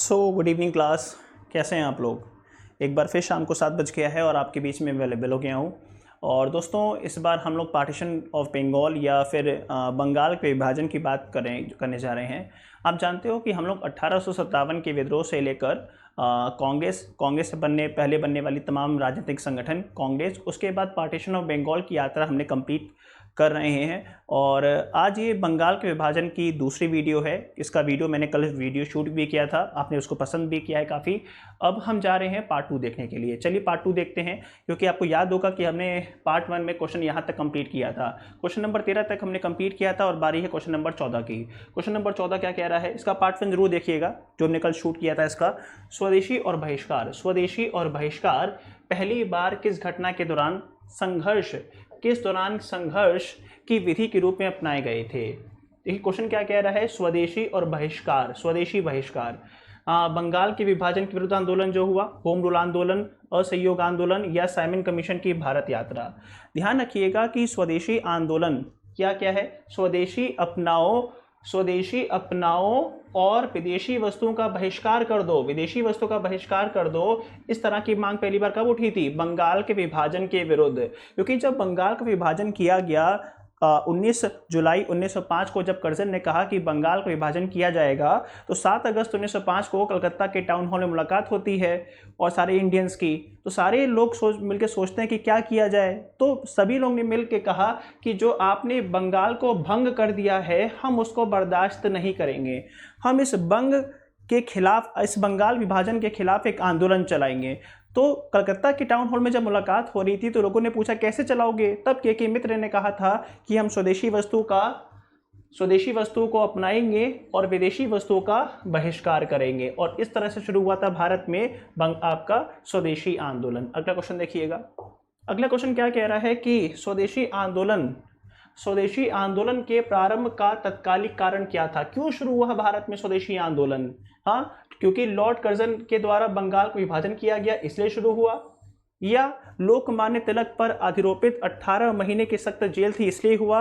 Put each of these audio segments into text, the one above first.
Good evening class. कैसे हैं आप लोग। एक बार फिर शाम को 7 बज गया है और आपके बीच में अवेलेबल हो गया हूँ। और दोस्तों इस बार हम लोग पार्टीशन ऑफ बंगाल या फिर बंगाल के विभाजन की बात करने जा रहे हैं। आप जानते हो कि हम लोग 1857 के विद्रोह से लेकर कांग्रेस से पहले बनने वाली तमाम राजनीतिक संगठन कांग्रेस, उसके बाद पार्टीशन ऑफ बंगाल की यात्रा हमने कंप्लीट कर रहे हैं। और आज ये बंगाल के विभाजन की दूसरी वीडियो है। इसका वीडियो मैंने कल वीडियो शूट भी किया था, आपने उसको पसंद भी किया है काफ़ी। अब हम जा रहे हैं पार्ट 2 देखने के लिए। चलिए पार्ट 2 देखते हैं, क्योंकि आपको याद होगा कि हमने पार्ट 1 में क्वेश्चन यहाँ तक कंप्लीट किया था। क्वेश्चन नंबर 13 तक हमने कंप्लीट किया था और बारी है क्वेश्चन नंबर 14 की। क्वेश्चन नंबर 14 क्या कह रहा है, इसका पार्ट 1 जरूर देखिएगा जो हमने कल शूट किया था। इसका स्वदेशी और बहिष्कार, स्वदेशी और बहिष्कार पहली बार किस घटना के दौरान संघर्ष की विधि के रूप में अपनाए गए थे। देखिए क्वेश्चन क्या कह रहा है, स्वदेशी और बहिष्कार, स्वदेशी बहिष्कार। बंगाल के विभाजन के विरुद्ध आंदोलन जो हुआ, होम रूल आंदोलन, असहयोग आंदोलन या साइमन कमीशन की भारत यात्रा। ध्यान रखिएगा कि स्वदेशी आंदोलन क्या क्या है, स्वदेशी अपनाओ और विदेशी वस्तुओं का बहिष्कार कर दो, विदेशी वस्तुओं का बहिष्कार कर दो। इस तरह की मांग पहली बार कब उठी थी, बंगाल के विभाजन के विरुद्ध। क्योंकि जब बंगाल का विभाजन किया गया 19 जुलाई 1905 को, जब कर्जन ने कहा कि बंगाल का विभाजन किया जाएगा, तो 7 अगस्त 1905 को कलकत्ता के टाउन हॉल में मुलाकात होती है और सारे इंडियंस की। तो सारे लोग मिलकर सोचते हैं कि क्या किया जाए। तो सभी लोगों ने मिलकर कहा कि जो आपने बंगाल को भंग कर दिया है, हम उसको बर्दाश्त नहीं करेंगे। हम इस बंगाल विभाजन के खिलाफ एक आंदोलन चलाएंगे। तो कलकत्ता के टाउन हॉल में जब मुलाकात हो रही थी तो लोगों ने पूछा कैसे चलाओगे। तब के मित्र ने कहा था कि हम स्वदेशी वस्तु को अपनाएंगे और विदेशी वस्तुओं का बहिष्कार करेंगे। और इस तरह से शुरू हुआ था भारत में आपका स्वदेशी आंदोलन। अगला क्वेश्चन देखिएगा। अगला क्वेश्चन क्या कह रहा है कि स्वदेशी आंदोलन के प्रारंभ का तत्कालिक कारण क्या था, क्यों शुरू हुआ भारत में स्वदेशी आंदोलन। हाँ, क्योंकि लॉर्ड कर्जन के द्वारा बंगाल को विभाजन किया गया इसलिए शुरू हुआ, या लोकमान्य तिलक पर आरोपित 18 महीने की सख्त जेल थी इसलिए हुआ,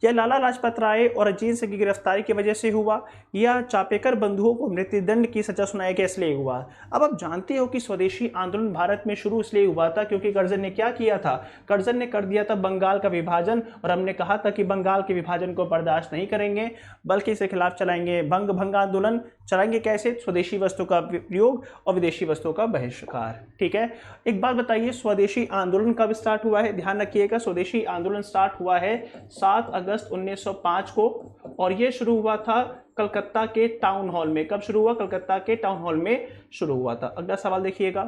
या लाला लाजपत राय और अजीत सिंह की गिरफ्तारी की वजह से हुआ, या चापेकर बंधुओं को मृत्युदंड की सजा सुनाया गया इसलिए हुआ। अब आप जानते हो कि स्वदेशी आंदोलन भारत में शुरू इसलिए हुआ था क्योंकि कर्जन ने क्या किया था, कर्जन ने कर दिया था बंगाल का विभाजन। और हमने कहा था कि बंगाल के विभाजन को बर्दाश्त नहीं करेंगे, बल्कि इसके खिलाफ चलाएंगे भंग आंदोलन। चलाएंगे कैसे, स्वदेशी वस्तु का प्रयोग और विदेशी वस्तुओं का बहिष्कार। ठीक है, एक बात बताइए, स्वदेशी आंदोलन कब स्टार्ट हुआ है। ध्यान रखिएगा, स्वदेशी आंदोलन स्टार्ट हुआ है 7 अगस्त 1905 को, और यह शुरू हुआ था कलकत्ता के टाउन हॉल में। कब शुरू हुआ, कलकत्ता के टाउन हॉल में शुरू हुआ था। अगला सवाल देखिएगा।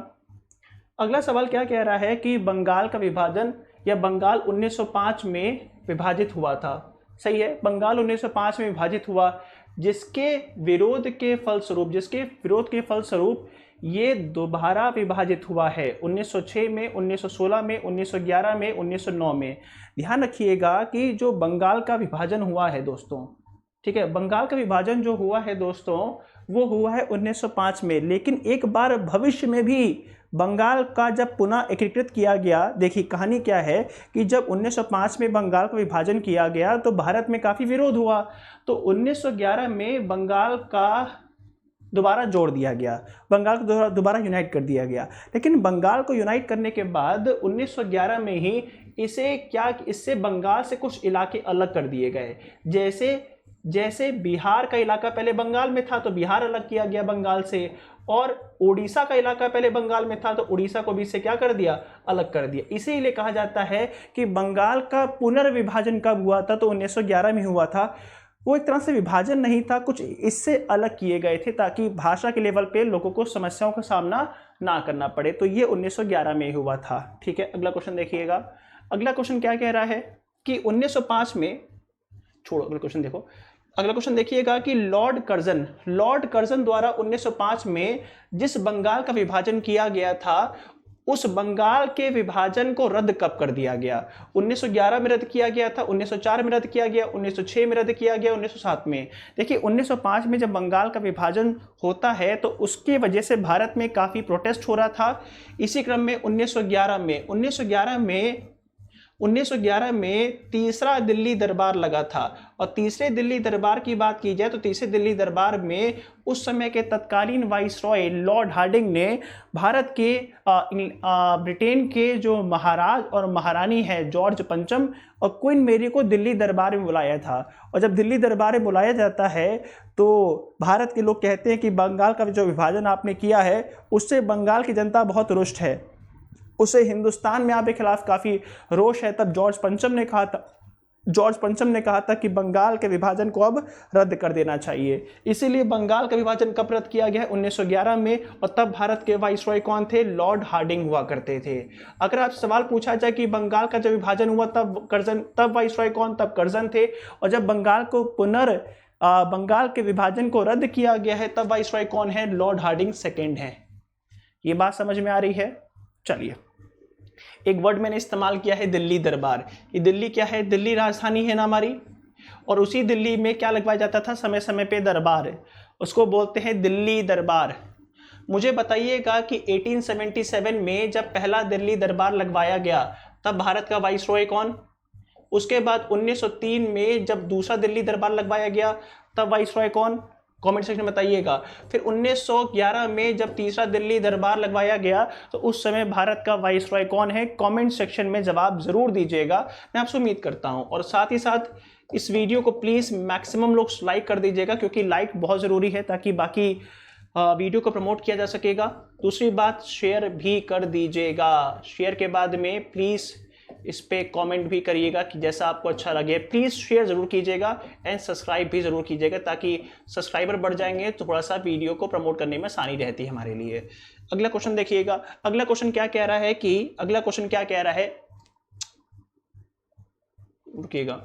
अगला सवाल क्या कह रहा है कि बंगाल का विभाजन या बंगाल 1905 में विभाजित हुआ था। सही है, बंगाल 1905 में विभाजित हुआ, जिसके विरोध के फलस्वरूप ये दोबारा विभाजित हुआ है 1906 में, 1916 में, 1911 में, 1909 में। ध्यान रखिएगा कि जो बंगाल का विभाजन हुआ है दोस्तों, ठीक है, बंगाल का विभाजन जो हुआ है दोस्तों, वो हुआ है 1905 में। लेकिन एक बार भविष्य में भी बंगाल का जब पुनः एकीकृत किया गया, देखिए कहानी क्या है कि जब 1905 में बंगाल का विभाजन किया गया तो भारत में काफ़ी विरोध हुआ। तो 1911 में बंगाल का दोबारा जोड़ दिया गया, बंगाल को दोबारा यूनाइट कर दिया गया। लेकिन बंगाल को यूनाइट करने के बाद 1911 में ही इससे बंगाल से कुछ इलाके अलग कर दिए गए। जैसे बिहार का इलाका पहले बंगाल में था तो बिहार अलग किया गया बंगाल से, और उड़ीसा का इलाका पहले बंगाल में था तो उड़ीसा को भी इससे क्या कर दिया, अलग कर दिया। इसीलिए कहा जाता है कि बंगाल का पुनर्विभाजन कब हुआ था, तो 1911 में हुआ था। वो एक तरह से विभाजन नहीं था, कुछ इससे अलग किए गए थे ताकि भाषा के लेवल पे लोगों को समस्याओं का सामना ना करना पड़े। तो ये 1911 में हुआ था। ठीक है, अगला क्वेश्चन देखिएगा। अगला क्वेश्चन क्या कह रहा है कि 1905 में, छोड़ो अगला क्वेश्चन देखो, अगला क्वेश्चन देखिएगा कि लॉर्ड कर्जन द्वारा 1905 में जिस बंगाल का विभाजन किया गया था, उस बंगाल के विभाजन को रद्द कब कर दिया गया। 1911 में रद्द किया गया था, 1904 में रद्द किया गया, 1906 में रद्द किया गया, 1907 में। देखिए 1905 में जब बंगाल का विभाजन होता है तो उसके वजह से भारत में काफ़ी प्रोटेस्ट हो रहा था। इसी क्रम में 1911 में 1911 में तीसरा दिल्ली दरबार लगा था। और तीसरे दिल्ली दरबार की बात की जाए तो तीसरे दिल्ली दरबार में उस समय के तत्कालीन वाइसरॉय लॉर्ड हार्डिंग ने भारत के ब्रिटेन के जो महाराज और महारानी है जॉर्ज पंचम और क्वीन मेरी को दिल्ली दरबार में बुलाया था। और जब दिल्ली दरबार में बुलाया जाता है तो भारत के लोग कहते हैं कि बंगाल का जो विभाजन आपने किया है उससे बंगाल की जनता बहुत रुष्ट है, उसे हिंदुस्तान में आपके खिलाफ काफ़ी रोष है। तब जॉर्ज पंचम ने कहा था कि बंगाल के विभाजन को अब रद्द कर देना चाहिए। इसीलिए बंगाल का विभाजन कब रद्द किया गया? 1911 में। और तब भारत के वाइसरॉय कौन थे? लॉर्ड हार्डिंग हुआ करते थे। अगर आप सवाल पूछा जाए कि बंगाल का जब विभाजन हुआ तब वाइसरॉय कौन? तब कर्जन थे। और जब बंगाल के विभाजन को रद्द किया गया है तब वाइसरॉय कौन है? लॉर्ड हार्डिंग सेकेंड है। ये बात समझ में आ रही है? चलिए, एक वर्ड मैंने इस्तेमाल किया है दिल्ली दरबार। ये दिल्ली क्या है? दिल्ली राजधानी है ना हमारी, और उसी दिल्ली में क्या लगवाया जाता था समय समय पे? दरबार, उसको बोलते हैं दिल्ली दरबार। मुझे बताइएगा कि 1877 में जब पहला दिल्ली दरबार लगवाया गया तब भारत का वाइसरॉय कौन? उसके बाद 1903 में जब दूसरा दिल्ली दरबार लगवाया गया तब वाइसरॉय कौन? कमेंट सेक्शन में बताइएगा। फिर 1911 में जब तीसरा दिल्ली दरबार लगवाया गया तो उस समय भारत का वाइसरॉय कौन है? कमेंट सेक्शन में जवाब जरूर दीजिएगा, मैं आपसे उम्मीद करता हूं। और साथ ही साथ इस वीडियो को प्लीज़ मैक्सिमम लोग लाइक कर दीजिएगा, क्योंकि लाइक बहुत ज़रूरी है ताकि बाकी वीडियो को प्रमोट किया जा सकेगा। दूसरी बात, शेयर भी कर दीजिएगा। शेयर के बाद में प्लीज़ इस पे कमेंट भी करिएगा कि जैसा आपको अच्छा लगे। प्लीज़ शेयर ज़रूर कीजिएगा एंड सब्सक्राइब भी ज़रूर कीजिएगा, ताकि सब्सक्राइबर बढ़ जाएंगे तो थोड़ा सा वीडियो को प्रमोट करने में आसानी रहती है हमारे लिए। अगला क्वेश्चन देखिएगा। अगला क्वेश्चन क्या कह रहा है? रुकिएगा।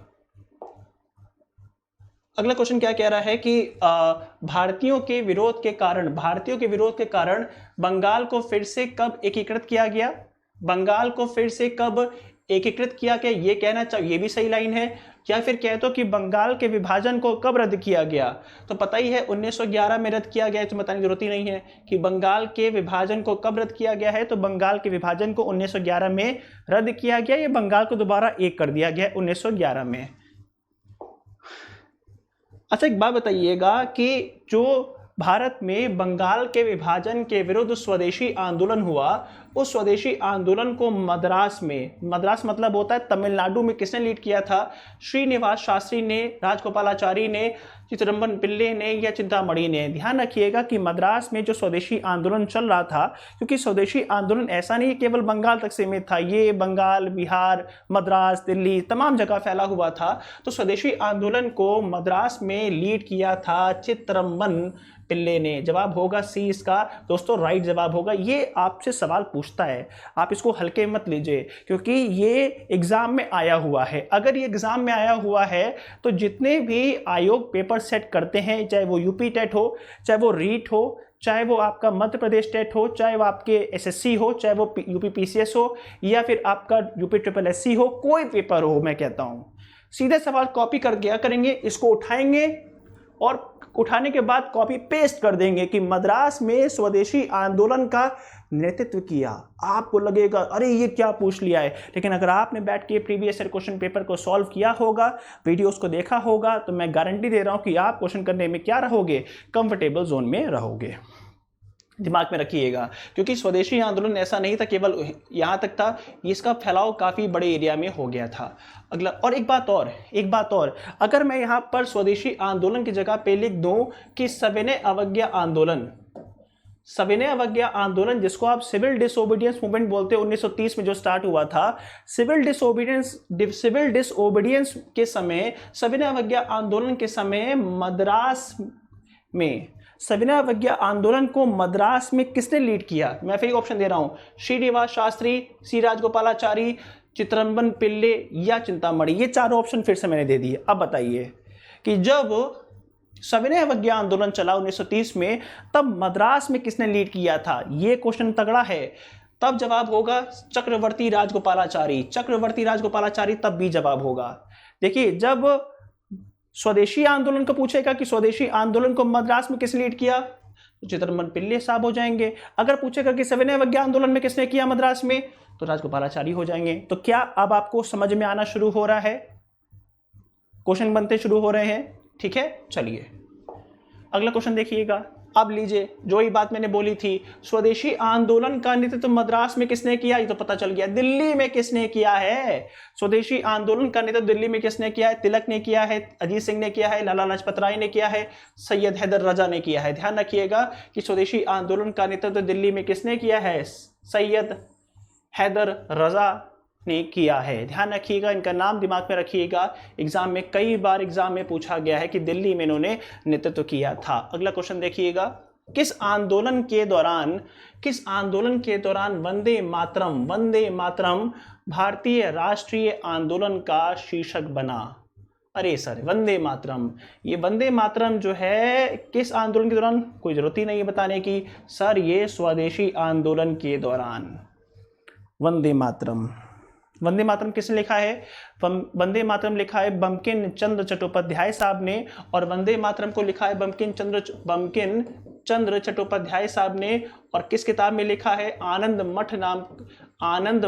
अगला क्वेश्चन क्या कह रहा है कि भारतीयों के विरोध के कारण बंगाल को फिर से कब एकीकृत किया गया? ये कहना चाहिए, ये भी सही लाइन है। या फिर कह दो कि बंगाल के विभाजन को कब रद्द किया गया? तो पता ही है 1911 में रद्द किया गया है, तो बताने की जरूरत ही नहीं है कि बंगाल के विभाजन को कब रद्द किया गया है। तो बंगाल के विभाजन को 1911 में रद्द किया गया, ये बंगाल को दोबारा एक कर दिया गया 1911 में। अच्छा, एक बात बताइएगा कि जो भारत में बंगाल के विभाजन के विरुद्ध स्वदेशी आंदोलन हुआ, उस स्वदेशी आंदोलन को मद्रास मतलब होता है तमिलनाडु में, किसने लीड किया था? श्रीनिवास शास्त्री ने, राजगोपालाचारी ने, चिदम्बरम पिल्ले ने या चिंतामणि ने। ध्यान रखिएगा कि मद्रास में जो स्वदेशी आंदोलन चल रहा था, क्योंकि स्वदेशी आंदोलन ऐसा नहीं केवल बंगाल तक सीमित था, ये बंगाल, बिहार, मद्रास, दिल्ली तमाम जगह फैला हुआ था। तो स्वदेशी आंदोलन को मद्रास में लीड किया था चिदम्बरम पिल्ले ने। जवाब होगा सी इसका दोस्तों, राइट जवाब होगा। ये आपसे सवाल पूछता है, आप इसको हल्के मत लीजिए, क्योंकि ये एग्जाम में आया हुआ है। अगर ये एग्जाम में आया हुआ है तो जितने भी आयोग पेपर सेट करते हैं, चाहे वो यूपी टेट हो, चाहे वो रीट हो, चाहे वो आपका मध्य प्रदेश टेट हो, चाहे वो आपके एसएससी हो, चाहे वो यूपी पीसीएस हो, या फिर आपका यूपी ट्रिपल एससी हो, कोई पेपर हो, मैं कहता हूं सीधे सवाल कॉपी कर गया करेंगे, इसको उठाएंगे और उठाने के बाद कॉपी पेस्ट कर देंगे कि मद्रास में स्वदेशी आंदोलन का नेतृत्व किया। आपको लगेगा अरे ये क्या पूछ लिया है, लेकिन अगर आपने बैठ के प्रीवियस ईयर क्वेश्चन पेपर को सॉल्व किया होगा, वीडियोस को देखा होगा, तो मैं गारंटी दे रहा हूं कि आप क्वेश्चन करने में क्या रहोगे? कंफर्टेबल जोन में रहोगे। दिमाग में रखिएगा, क्योंकि स्वदेशी आंदोलन ऐसा नहीं था केवल यहाँ तक था, इसका फैलाव काफ़ी बड़े एरिया में हो गया था। अगला, और एक बात और, अगर मैं यहाँ पर स्वदेशी आंदोलन की जगह पे लिख दूँ कि सविनय अवज्ञा आंदोलन, जिसको आप सिविल डिसओबीडियंस मूवमेंट बोलते हैं, 1930 में जो स्टार्ट हुआ था, सिविल डिसओबीडियंस के समय, सविनय अवज्ञा आंदोलन के समय सविनय अवज्ञा आंदोलन को मद्रास में किसने लीड किया? मैं फिर ऑप्शन दे रहा हूं, श्रीनिवास शास्त्री, सी राजगोपालाचारी, चिदम्बरम पिल्ले या चिंतामणि। ये चारों ऑप्शन फिर से मैंने दे दिए। अब बताइए कि जब सविनय अवज्ञा आंदोलन चला 1930 में, तब मद्रास में किसने लीड किया था? ये क्वेश्चन तगड़ा है। तब जवाब होगा चक्रवर्ती राजगोपालाचारी, तब भी जवाब होगा। देखिए, जब स्वदेशी आंदोलन को पूछेगा कि स्वदेशी आंदोलन को मद्रास में किसने लीड किया, तो चिदम्बरम पिल्ले साहब हो जाएंगे। अगर पूछेगा कि सविनय अवज्ञा आंदोलन में किसने किया मद्रास में, तो राजगोपालाचारी हो जाएंगे। तो क्या अब आपको समझ में आना शुरू हो रहा है, क्वेश्चन बनते शुरू हो रहे हैं? ठीक है, चलिए अगला क्वेश्चन देखिएगा। अब लीजिए, जो ही बात मैंने बोली थी, स्वदेशी आंदोलन का नेतृत्व मद्रास में किसने किया, ये तो पता चल गया। दिल्ली में किसने किया है? स्वदेशी आंदोलन का नेतृत्व दिल्ली में किसने किया है? तिलक ने किया है, अजीत सिंह ने किया है, लाला लाजपत राय ने किया है, सैयद हैदर रजा ने किया है। ध्यान रखिएगा कि स्वदेशी आंदोलन का नेतृत्व दिल्ली में किसने किया है? सैयद हैदर रजा ने किया है। ध्यान रखिएगा, इनका नाम दिमाग में रखिएगा, एग्जाम में कई बार एग्जाम में पूछा गया है कि दिल्ली में इन्होंने नेतृत्व किया था। अगला क्वेश्चन देखिएगा, किस आंदोलन के दौरान वंदे मातरम भारतीय राष्ट्रीय आंदोलन का शीर्षक बना? अरे सर, वंदे मातरम, ये वंदे मातरम जो है किस आंदोलन के दौरान? कोई जरूरत ही नहीं है बताने की सर, ये स्वदेशी आंदोलन के दौरान। वंदे मातरम किसने लिखा है? वंदे मातरम लिखा है बंकिम चंद्र चट्टोपाध्याय साहब ने, और वंदे मातरम को लिखा है बंकिम चंद्र चट्टोपाध्याय साहब ने। और किस किताब में लिखा है? आनंद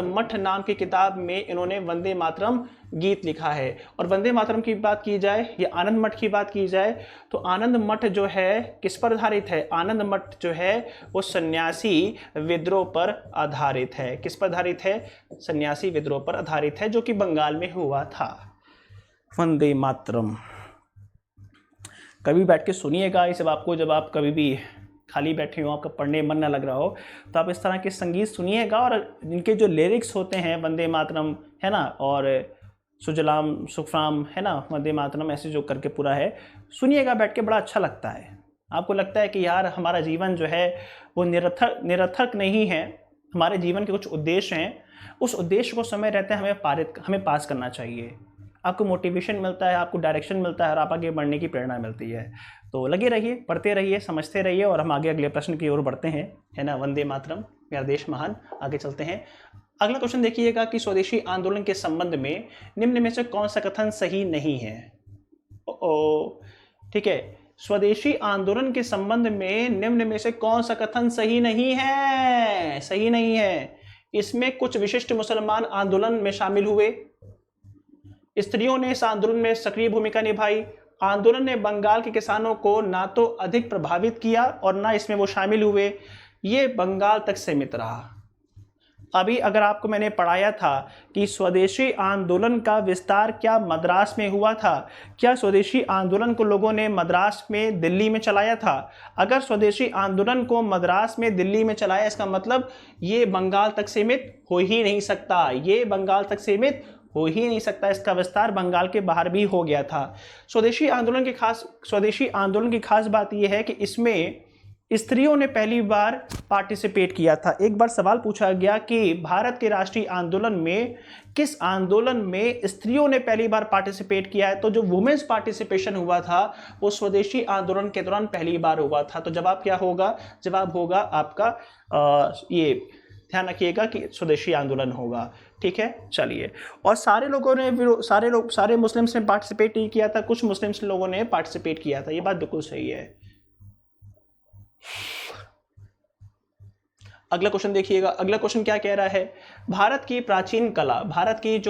मठ नाम की किताब में इन्होंने वंदे मातरम गीत लिखा है। और वंदे मातरम की बात की जाए या आनंद मठ की बात की जाए तो आनंद मठ जो है किस पर आधारित है? आनंद मठ जो है वो सन्यासी विद्रोह पर आधारित है। किस पर आधारित है? सन्यासी विद्रोह पर आधारित है, जो कि बंगाल में हुआ था। वंदे मातरम कभी बैठ के सुनिएगा ये सब आपको, जब आप कभी भी खाली बैठे हो, आपका पढ़ने मन ना लग रहा हो, तो आप इस तरह के संगीत सुनिएगा, और इनके जो लिरिक्स होते हैं वंदे मातरम है ना, और सुजलाम सुफलाम है ना, वंदे मातरम ऐसे जो करके पूरा है, सुनिएगा बैठ के, बड़ा अच्छा लगता है। आपको लगता है कि यार हमारा जीवन जो है वो निरर्थक नहीं है, हमारे जीवन के कुछ उद्देश्य हैं, उस उद्देश्य को समय रहते हमें पास करना चाहिए। आपको मोटिवेशन मिलता है, आपको डायरेक्शन मिलता है, और आप आगे बढ़ने की प्रेरणा मिलती है। तो लगे रहिए, पढ़ते रहिए, समझते रहिए, और हम आगे अगले प्रश्न की ओर बढ़ते हैं, है ना। वंदे मातरम, मेरा देश महान। आगे चलते हैं। अगला क्वेश्चन देखिएगा कि स्वदेशी आंदोलन के संबंध में निम्न में से कौन सा कथन सही नहीं है? ठीक है, स्वदेशी आंदोलन के संबंध में निम्न में से कौन सा कथन सही नहीं है? सही नहीं है। इसमें कुछ विशिष्ट मुसलमान आंदोलन में शामिल हुए, स्त्रियों ने इस आंदोलन में सक्रिय भूमिका निभाई, आंदोलन ने बंगाल के किसानों को ना तो अधिक प्रभावित किया और ना इसमें वो शामिल हुए, ये बंगाल तक सीमित रहा। अभी अगर आपको मैंने पढ़ाया था कि स्वदेशी आंदोलन का विस्तार क्या मद्रास में हुआ था? क्या स्वदेशी आंदोलन को लोगों ने मद्रास में, दिल्ली में चलाया था? अगर स्वदेशी आंदोलन को मद्रास में, दिल्ली में चलाया, इसका मतलब ये बंगाल तक सीमित हो ही नहीं सकता, ये बंगाल तक सीमित हो ही नहीं सकता, इसका विस्तार बंगाल के बाहर भी हो गया था। स्वदेशी आंदोलन की खास बात यह है कि इसमें स्त्रियों ने पहली बार पार्टिसिपेट किया था। एक बार सवाल पूछा गया कि भारत के राष्ट्रीय आंदोलन में किस आंदोलन में स्त्रियों ने पहली बार पार्टिसिपेट किया है? तो जो वुमेन्स पार्टिसिपेशन हुआ था वो स्वदेशी आंदोलन के दौरान पहली बार हुआ था। तो जवाब क्या होगा? जवाब होगा आपका ये ध्यान रखिएगा कि स्वदेशी आंदोलन होगा। ठीक है, चलिए। और सारे मुस्लिम्स ने पार्टिसिपेट नहीं किया था, कुछ मुस्लिम्स लोगों ने पार्टिसिपेट किया था, ये बात बिल्कुल सही है। अगला क्वेश्चन देखिएगा। अगला क्वेश्चन क्या कह रहा है? भारत की जो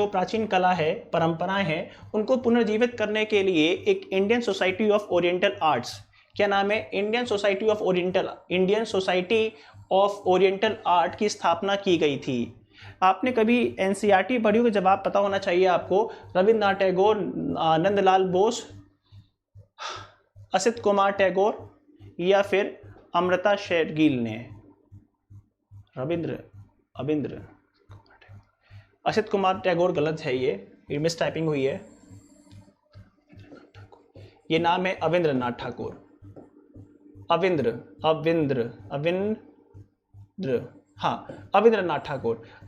प्राचीन कला है, परंपराएं हैं, उनको पुनर्जीवित करने के लिए एक Indian society of oriental arts, क्या नाम है? Indian society of oriental art की स्थापना की गई थी। आपने कभी एनसीईआरटी पढ़ी होगी, जवाब पता होना चाहिए आपको। रविंद्रनाथ टैगोर, नंदलाल बोस, असित कुमार टैगोर या फिर अमृता शेरगिल ने? असित कुमार टैगोर गलत है, ये मिस टाइपिंग हुई है। ये नाम है अविंद्रनाथ ठाकुर।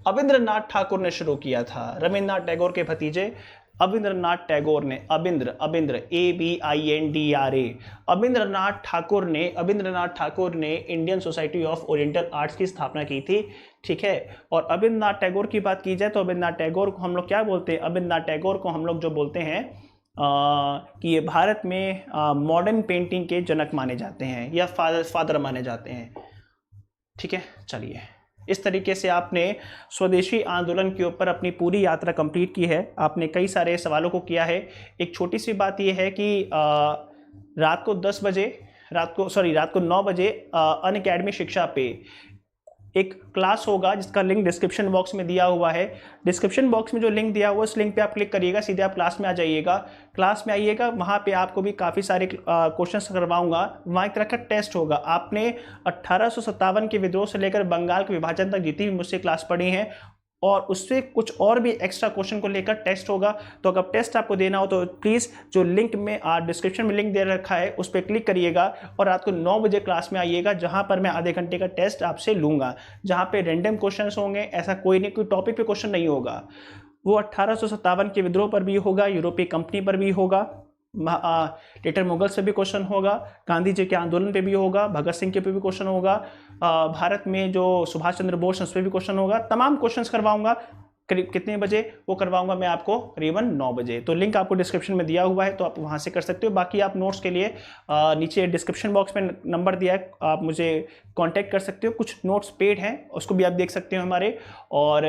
अविंद्रनाथ ठाकुर ने शुरू किया था। रविंद्रनाथ टैगोर के भतीजे अविंद्रनाथ टैगोर ने, अविंद्र ABINDRA, अविंद्रनाथ ठाकुर ने Indian society of oriental arts की स्थापना की थी। ठीक है, और अविंद्रनाथ टैगोर की बात की जाए तो अविंद्रनाथ टैगोर को हम लोग क्या बोलते हैं? अविंद्रनाथ टैगोर को हम लोग जो बोलते हैं कि ये भारत में मॉडर्न पेंटिंग के जनक माने जाते हैं या फादर माने जाते हैं। ठीक है, चलिए इस तरीके से आपने स्वदेशी आंदोलन के ऊपर अपनी पूरी यात्रा कंप्लीट की है। आपने कई सारे सवालों को किया है। एक छोटी सी बात यह है कि रात को 9 बजे अनअकैडमी शिक्षा पे एक क्लास होगा जिसका लिंक डिस्क्रिप्शन बॉक्स में दिया हुआ है। डिस्क्रिप्शन बॉक्स में जो लिंक दिया हुआ है उस लिंक पे आप क्लिक करिएगा, सीधे आप क्लास में आ जाइएगा। क्लास में आइएगा, वहाँ पे आपको भी काफ़ी सारे क्वेश्चंस करवाऊंगा। वहाँ एक तरह का टेस्ट होगा। आपने 1857 के विद्रोह से लेकर बंगाल के विभाजन तक जितनी भी मुझसे क्लास पढ़ी हैं और उससे कुछ और भी एक्स्ट्रा क्वेश्चन को लेकर टेस्ट होगा। तो अगर टेस्ट आपको देना हो तो प्लीज़ जो लिंक में डिस्क्रिप्शन में लिंक दे रखा है उस पर क्लिक करिएगा और रात को 9 बजे क्लास में आइएगा, जहां पर मैं आधे घंटे का टेस्ट आपसे लूँगा, जहां पे रैंडम क्वेश्चंस होंगे। ऐसा कोई नहीं, कोई टॉपिक पे क्वेश्चन नहीं होगा। वो 1857 के विद्रोह पर भी होगा, यूरोपीय कंपनी पर भी होगा, लेटर मुगल से भी क्वेश्चन होगा, गांधी जी के आंदोलन पे भी होगा, भगत सिंह के पे भी क्वेश्चन होगा, भारत में जो सुभाष चंद्र बोस उस पर भी क्वेश्चन होगा। तमाम क्वेश्चंस करवाऊंगा। करीब कितने बजे वो करवाऊंगा मैं आपको? करीबन 9 बजे। तो लिंक आपको डिस्क्रिप्शन में दिया हुआ है, तो आप वहां से कर सकते हो। बाकी आप नोट्स के लिए नीचे डिस्क्रिप्शन बॉक्स में नंबर दिया है, आप मुझे कांटेक्ट कर सकते हो। कुछ नोट्स पेड हैं, उसको भी आप देख सकते हो हमारे। और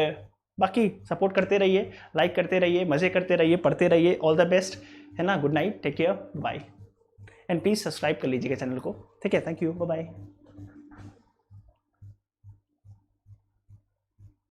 बाकी सपोर्ट करते रहिए, लाइक करते रहिए, मज़े करते रहिए, पढ़ते रहिए। ऑल द बेस्ट, है ना। Good night, take care, bye. And please subscribe कर लीजिएगा चैनल को। ठीक है, थैंक यू, बाय बाय।